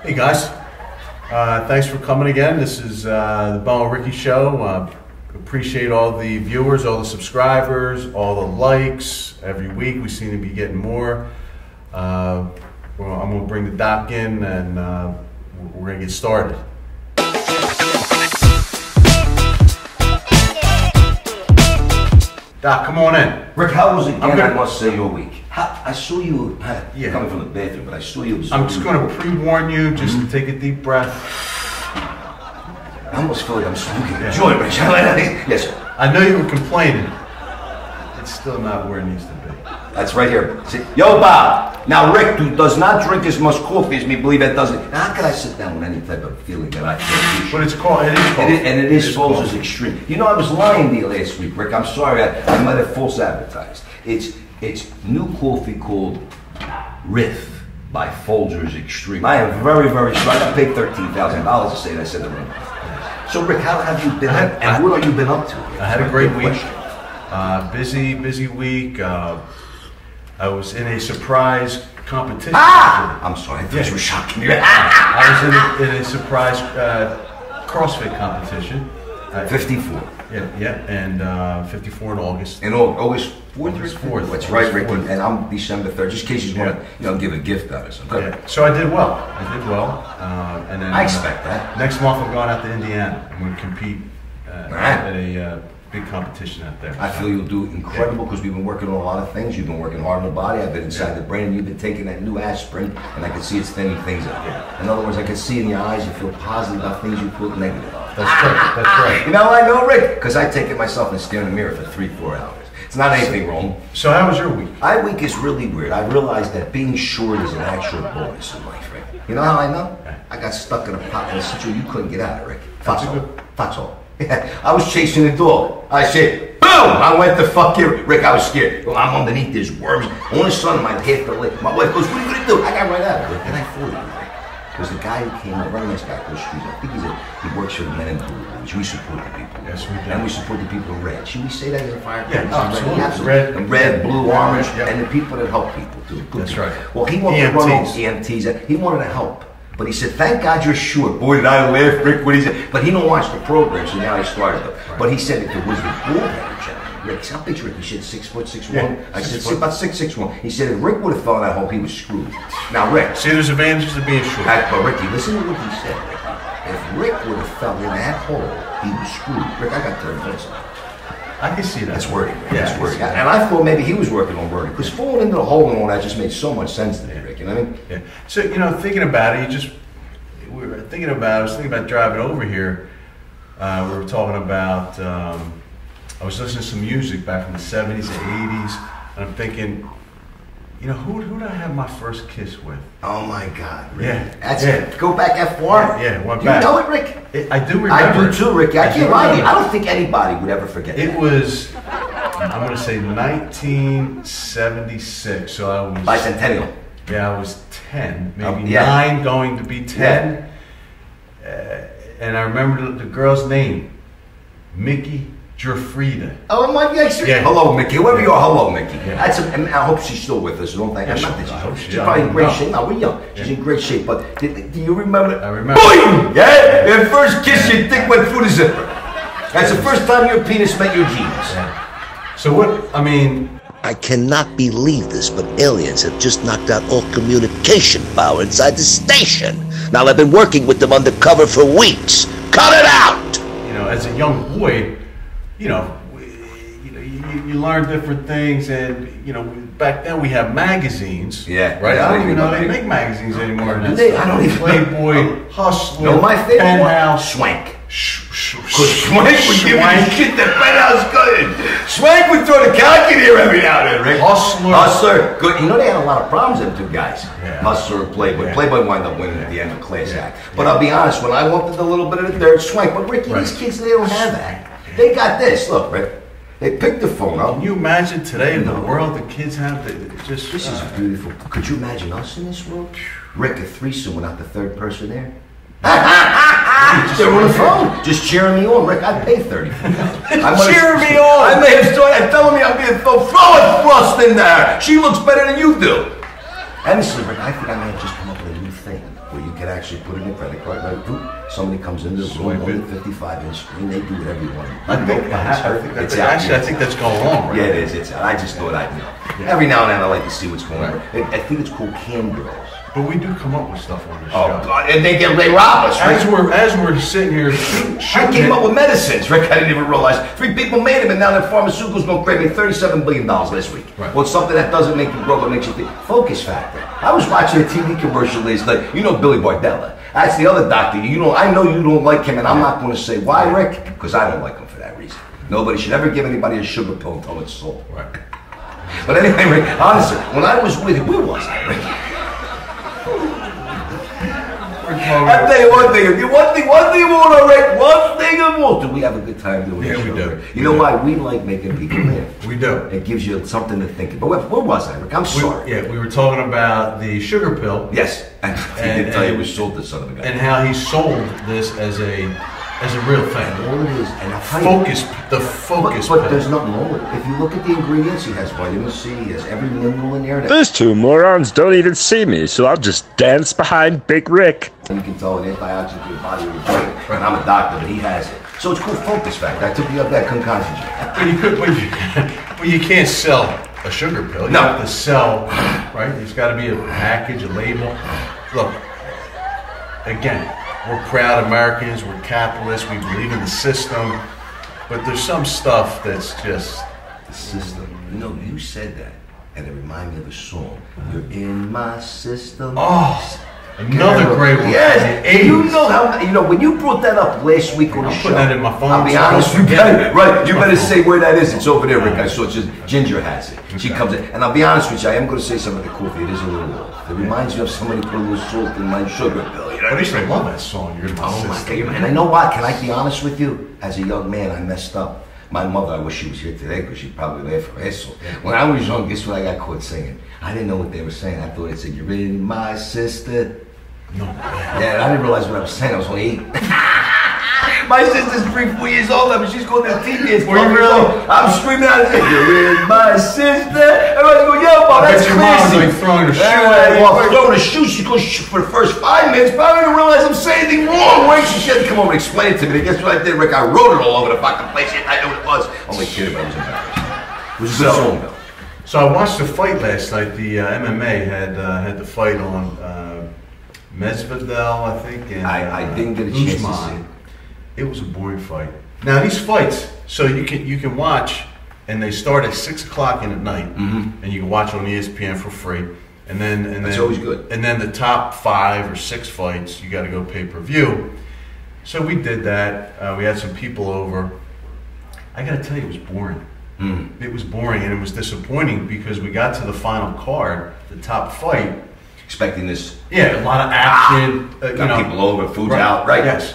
Hey guys, thanks for coming again. This is the Bo and Ricky Show. Appreciate all the viewers, all the subscribers, all the likes. Every week we seem to be getting more. I'm going to bring the doc in and we're going to get started. Doc, come on in. Rick, how was it again? I must say your week. I saw you coming from the bathroom, but I saw you. I'm just going to pre-warn you. Just take a deep breath. I almost feel like I'm smoking a joint, Rich. Yes, sir. I know you were complaining. It's still not where it needs to be. That's right here. See? Yo, Bob. Now, Rick, who does not drink as much coffee as me, believe that doesn't. Now, how can I sit down with any type of feeling that I feel? But it's called. It is called. And it is false as extreme. You know, I was lying to you last week, Rick. I'm sorry. I might have false advertised. It's new coffee called Riff by Folgers Extreme. I am very, very sorry. I paid $13,000 to say that I said the wrong thing. So, Rick, how have you been? And what have you been up to? I had a great week. Busy week. I was in a surprise competition. I'm sorry, I thought you were shocking me. I was in a surprise CrossFit competition. 54. And 54 in August. In August 4th? August 4th. That's right, Rick. And I'm December 3rd, just in case you want to give a gift out or something. Yeah. So I did well. And then I expect that. Next month I'm going out to Indiana. I'm going to compete at a big competition out there. I feel you'll do incredible because we've been working on a lot of things. You've been working hard on the body. I've been inside the brain, and you've been taking that new aspirin, and I can see it's thinning things up. Yeah. In other words, I can see in your eyes you feel positive about things you feel negative about. That's right. You know, I know, Rick, because I take it myself and stare in the mirror for 3-4 hours. It's not anything wrong. So how was your week? My week is really weird. I realized that being short is an actual bonus in life, Rick. You know how I know? I got stuck in a pot in a situation you couldn't get out of, Rick. That's all. Yeah, I was chasing the dog. I said, boom! I went to fuck you. Rick, I was scared. Well, I'm underneath these worms. Only son of mine half the leg. My wife goes, what are you going to do? I got right out of it, Rick. And I fooled him, Rick. Because the guy who came, a very nice guy, Chris Street, I think he works for the Men in Blue. We support the people. Yes, we do. And we support the people in red. Should we say that as a fire? Yeah, absolutely. Red, blue, orange, and the people that help people, too. That's right. Well, he wanted to run all EMTs. He wanted to help. But he said, thank God you're short. Boy, did I laugh, Rick, when he said, but he don't watch the program, so now he started them. Right. But he said if there was the bullhead gentleman, Rick, how big's Rick? He said 6'6'1". Yeah, I said about 6'6'1". He said if Rick would have fell in that hole, he was screwed. Now, Rick. See, there's advantages to being short. But Ricky, listen to what he said, Rick. If Rick would have fell in that hole, he was screwed. Rick, I got 30 minutes. I can see that. That's wording, Rick. Yeah, that's wording. And I thought maybe he was working on wording. Because falling into the hole and all that just made so much sense to me, Rick. You know what I mean? Yeah. So, thinking about it, I was thinking about driving over here. We were talking about, I was listening to some music back from the 70s and 80s, and I'm thinking, who did I have my first kiss with? Oh my God, Rick. Yeah. That's it. Go back that far? Yeah, went back. You know it, Rick? I do remember. I do too, Ricky. I can't lie to you. I don't think anybody would ever forget it. That. It was, I'm going to say 1976, so I was... Bicentennial. Yeah, I was 10, maybe 9 going to be 10. Yeah. And I remember the girl's name, Mickey Jafrida. Oh my God! Yeah. Hello, Mickey. Whoever you are, hello, Mickey. Yeah. I hope she's still with us. Don't think. She's probably in great shape. No, we're young. She's in great shape. But do you remember? I remember. Boing! Yeah. Your first kiss, your dick went through the zipper. That's the first time your penis met your jeans. Yeah. So what? I mean. I cannot believe this, but aliens have just knocked out all communication power inside the station. Now, I've been working with them undercover for weeks. Cut it out! As a young boy, you learn different things, and back then we have magazines. Yeah. Right. I don't even know they make magazines anymore. Do they? I don't even. Playboy, Hustler, no, my favorite Penthouse, Swank. Because Swank would give me the shit that Penthouse good. Swank would throw the cock in here every now and then, Rick. Hustler, good. They had a lot of problems, them two guys. Yeah. Hustler and Playboy. Yeah. Playboy wound up winning at the end of Class Act. But I'll be honest, when I wanted a little bit of the dirt, Swank. But Ricky, these kids, they don't have that. They got this. Look, Rick. They picked the phone up. Can you imagine today in the world the kids have just... This is beautiful. Could you imagine us in this world? Rick, a threesome without the third person there? They're on the phone, just cheering me on. Rick, I'd pay $30. Cheering me on! I may have started telling me I'm being throw a thrust in there. She looks better than you do. And this is Rick, I think I may have just come up with a new thing where you can actually put in a credit card, right? Boop. Somebody comes into the room, on the 55-inch screen, they do whatever you want. I think that's going on, right? Yeah, it is. I just thought I'd know. Yeah. Every now and then I like to see what's going on. I think it's called Cam Girls. But we do come up with stuff on this show. Oh, God, and they rob us, right? As we're sitting here I came up with medicines, Rick. I didn't even realize. 3 people made them, and now that pharmaceuticals going to create me $37 billion this week. Right. Well, it's something that doesn't make you broke, but makes you think. Focus factor. I was watching a TV commercial last night. You know Billy Bardella. That's the other doctor. I know you don't like him, and I'm not going to say why, Rick, because I don't like him for that reason. Nobody should ever give anybody a sugar pill and tell them it's salt. Right. But anyway, Rick, honestly, when I was with you, where was I, Rick? I'll tell you one thing. One thing you won't, Rick. One thing you won't. Do we have a good time doing this? Yeah, we do. You know why? We like making people live. We do. It gives you something to think about. Where was I, Rick? I'm sorry. We were talking about the sugar pill. Yes. And he didn't tell you it was sold to son of a guy. And how he sold this as a real thing. All it is, and I'll tell the focus. But there's nothing wrong with it. If you look at the ingredients, he has vitamin C, he has every mineral in there. These two morons don't even see me, so I'll just dance behind Big Rick. You can tell an antioxidant to your body will break. And I'm a doctor, but he has it. So it's called focus factor. I took you up that, couldn't concentrate. But you can't sell a sugar pill. You have to sell, right? There's got to be a package, a label. Look, again, we're proud Americans, we're capitalists, we believe in the system, but there's some stuff that's just... The system. You know, you said that, and it reminded me of a song. You're in my system. Oh, another great one. Yes, you know how, when you brought that up last week on the show. I'm putting that in my phone. I'll be honest, you better say where that is. It's over there, Rick. I saw it just, Ginger has it. She comes in, and I'll be honest with you, I am going to say something about the coffee. It is a little off. It reminds me of somebody put a little salt in my sugar pill. You know? At least I love that song. You're my sister. And I know what? Can I be honest with you? As a young man, I messed up. My mother, I wish she was here today because she'd probably laugh her ass off. When I was young, guess what I got caught singing? I didn't know what they were saying. I thought it said, "You're in my sister." No. Yeah, I didn't realize what I was saying. I was only 8. My sister's 3-4 years older, but she's going to the TV. I'm screaming out, "You're in my sister!" Everybody's going, "Yo, Bob, that's crazy." Like throwing a shoe. Throwing a shoe. She goes for the first 5 minutes. Probably didn't realize I'm saying anything wrong. Rick, she had to come over and explain it to me. Guess what I did, Rick? I wrote it all over the fucking place. I knew what it was. Only kidding, but I was embarrassed. It was a good song, though. So I watched the fight last night. The MMA had the fight on Masvidal, I think, and I didn't get a chance to see it. It was a boring fight. Now these fights, so you can watch, and they start at 6 o'clock at night, and you can watch on ESPN for free. And then it's always good. And then the top 5 or 6 fights, you got to go pay-per-view. So we did that. We had some people over. I got to tell you, it was boring. It was boring, and it was disappointing because we got to the final card, the top fight. Expecting this. Yeah, a lot of action. Got people over, food's out, right? Yes.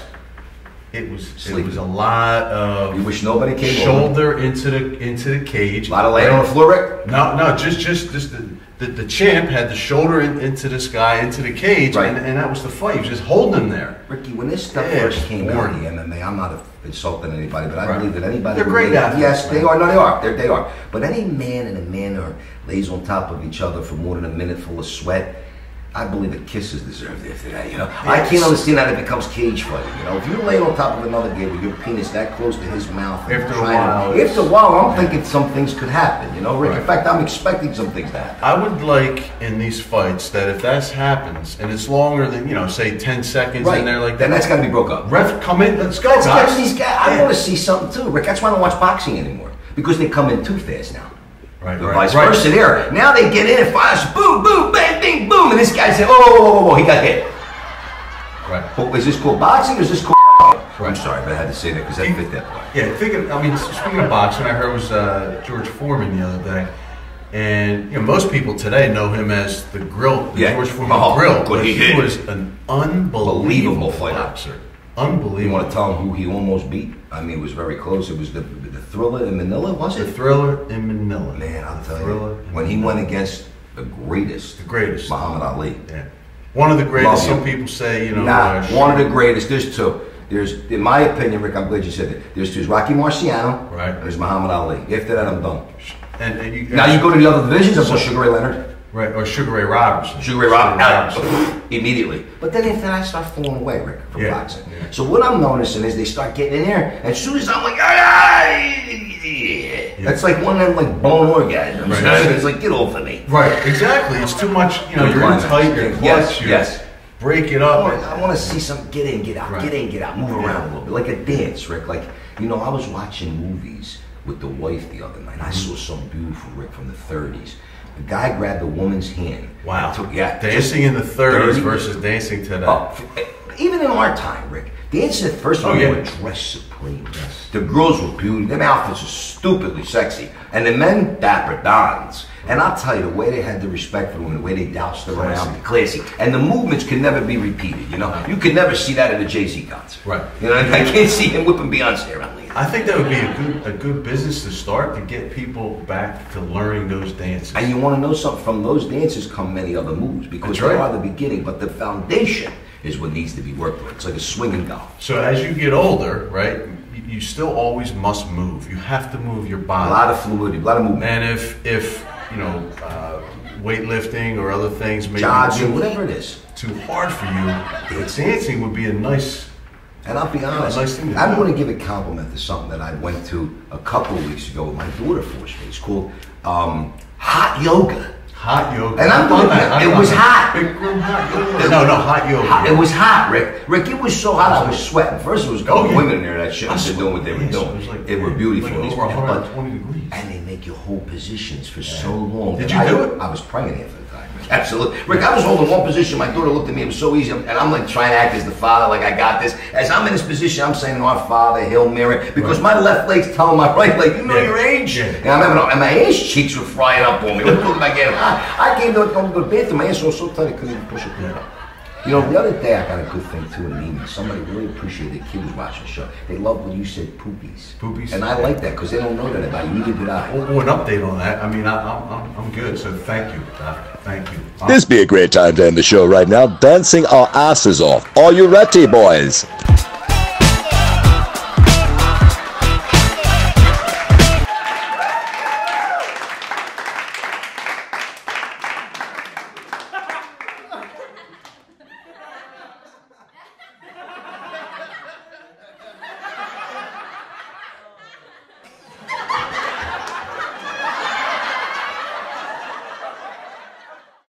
It was a lot of. You wish nobody came shoulder over. into the cage. A lot of laying on the floor, Rick? No, just the champ had the shoulder into this guy into the cage, right. and that was the fight. He was just holding him there. Ricky, when this stuff first came out, the MMA, I'm not insulting anybody, but I believe that anybody. They're great athletes. Yes, they are. No, they are. They are. But any man and a man lays on top of each other for more than a minute full of sweat. I believe that kisses deserved after that, you know? Yes. I can't understand how it becomes cage fighting, you know? If you lay on top of another guy with your penis that close to his mouth... After a while, I'm thinking some things could happen, you know, Rick? Right. In fact, I'm expecting some things to happen. I would like, in these fights, that if that happens, and it's longer than, say 10 seconds, right. And they're like... Then that's got to be broke up. Ref, come in, let's go, guys. I want to see something, too, Rick. That's why I don't watch boxing anymore. Because they come in too fast now. Right, vice versa there. Now they get in and fires, boom, boom, bang, bing, boom, and this guy said, whoa, he got hit. Right. But is this called boxing or is this called right. I'm sorry, but I had to say that because that fit that part. Yeah, speaking of boxing, I heard it was George Foreman the other day. And most people today know him as the Grill, George Foreman Grill. But he was an unbelievable boxer. Unbelievable. You want to tell him who he almost beat? I mean, it was very close. It was the Thriller in Manila, was it? The Thriller in Manila. Man, I'll tell you. When he went against the greatest. Muhammad Ali. Yeah. One of the greatest. Some people say, one of the greatest. There's two. There's, in my opinion, Rick, I'm glad you said that. There's Rocky Marciano. Right. And there's Muhammad Ali. After that, I'm done. And now you go to the other divisions. I'm Sugar Ray Leonard. Right, or Sugar Ray Robertson. Sugar Ray Robertson, immediately. But then after I start falling away, Rick, from boxing. Yeah. So what I'm noticing is they start getting in there, and as soon as I'm like, that's like one of them like bone orgasms. Right. It's like, get off of me. Right, exactly. It's too much, you're in tight, you're clutch, yes. Break it up. I want to see something, get in, get out, get in, get out, move around a little bit, like a dance, Rick. Like, I was watching movies with the wife the other night. I saw some beautiful, Rick, from the 30s. The guy grabbed the woman's hand. Wow. Dancing in the 30s versus dancing today. Even in our time, Rick, dancing at first we were dressed supreme. Yes. The girls were beautiful. Them outfits were stupidly sexy. And the men, dapper dons. And I'll tell you, the way they had the respect for them, the way they doused them around, classy. And the movements can never be repeated, You can never see that at a Jay-Z concert. Right. I can't see him whipping Beyonce around. I think that would be a good business to start, to get people back to learning those dances. And you want to know something? From those dances come many other moves, because they are the beginning, but the foundation is what needs to be worked on. It's like a swinging golf. So as you get older, right, you still always must move. You have to move your body. A lot of fluidity, a lot of movement. And if weightlifting or other things, maybe jogging, whatever it is, too hard for you, dancing would be a nice. And I'll be honest, I'm going to give a compliment to something that I went to a couple of weeks ago with my daughter forced me. It's called hot yoga. Hot yoga. And I'm doing that. It was hot. Big room hot yoga. No, hot yoga. It was hot, Rick. Rick, it was so hot I was sweating. First it was women in there that shouldn't have been doing what they were doing. They were beautiful. Like over 120 degrees. And they make you hold positions for so long. Did you do it? I was praying here for the time. Absolutely. Rick, I was holding one position. My daughter looked at me. It was so easy. And I'm like trying to act as the father, like I got this. As I'm in this position, I'm saying, Our Father, Hail Mary. Because my left leg's telling my right leg, you know your age? Yeah. And and my ass cheeks were frying up on me. Look like I came to go to the bathroom. My ass was so tight I couldn't even push it. The other day I got a good thing too in an email. Somebody really appreciated the kid was watching the show. They loved when you said poopies. Poopies. And I like that because they don't know that about you. Neither did I. Well, an update on that. I mean, I'm good. So thank you. Thank you. This be a great time to end the show right now. Dancing our asses off. Are you ready, boys?